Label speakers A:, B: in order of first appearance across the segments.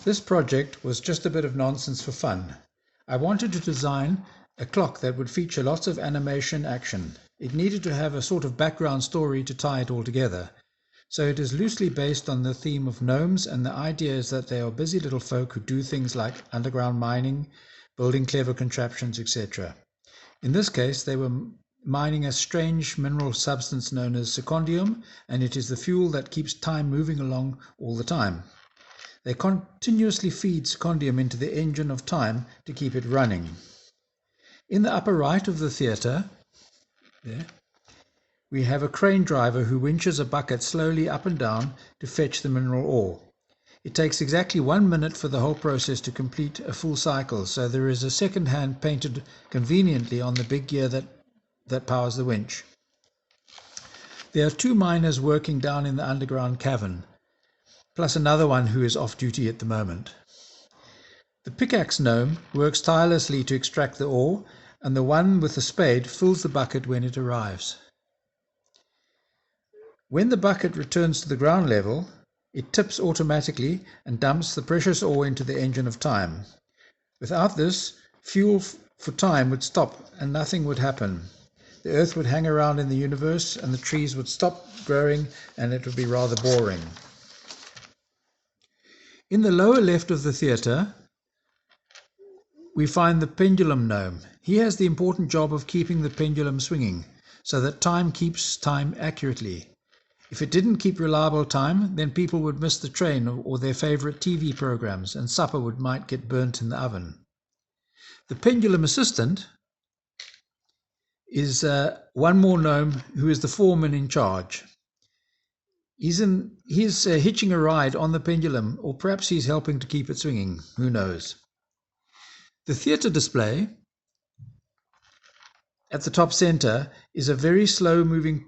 A: This project was just a bit of nonsense for fun. I wanted to design a clock that would feature lots of animation action. It needed to have a sort of background story to tie it all together. So it is loosely based on the theme of gnomes, and the idea is that they are busy little folk who do things like underground mining, building clever contraptions, etc. In this case, they were mining a strange mineral substance known as secondium, and it is the fuel that keeps time moving along all the time. They continuously feed secondium into the engine of time to keep it running. In the upper right of the theatre, there, we have a crane driver who winches a bucket slowly up and down to fetch the mineral ore. It takes exactly 1 minute for the whole process to complete a full cycle, so there is a second hand painted conveniently on the big gear that powers the winch. There are 2 miners working down in the underground cavern, plus another one who is off duty at the moment. The pickaxe gnome works tirelessly to extract the ore, and the one with the spade fills the bucket when it arrives. When the bucket returns to the ground level, it tips automatically and dumps the precious ore into the engine of time. Without this, fuel for time would stop and nothing would happen. The earth would hang around in the universe and the trees would stop growing and it would be rather boring. In the lower left of the theatre, we find the pendulum gnome. He has the important job of keeping the pendulum swinging so that time keeps time accurately. If it didn't keep reliable time, then people would miss the train or their favorite TV programs, and supper might get burnt in the oven. The pendulum assistant is one more gnome who is the foreman in charge. He's hitching a ride on the pendulum, or perhaps he's helping to keep it swinging. Who knows? The theatre display at the top center is a very slow-moving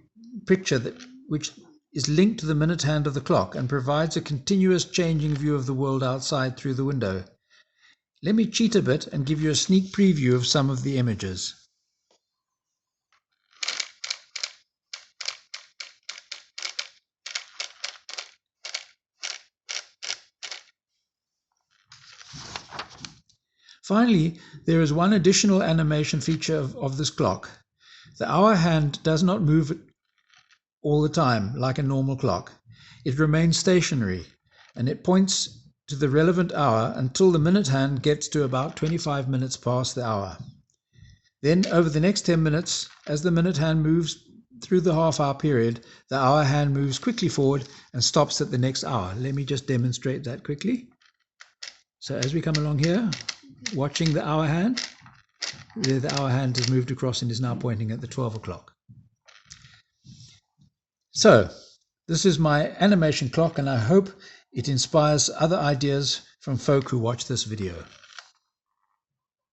A: picture which is linked to the minute hand of the clock and provides a continuous changing view of the world outside through the window. Let me cheat a bit and give you a sneak preview of some of the images. Finally, there is one additional animation feature of this clock. The hour hand does not move all the time like a normal clock. It remains stationary and it points to the relevant hour until the minute hand gets to about 25 minutes past the hour. Then over the next 10 minutes, as the minute hand moves through the half-hour period, the hour hand moves quickly forward and stops at the next hour. Let me just demonstrate that quickly. So as we come along here, watching the hour hand, there the hour hand has moved across and is now pointing at the 12 o'clock. So this is my animation clock, and I hope it inspires other ideas from folk who watch this video.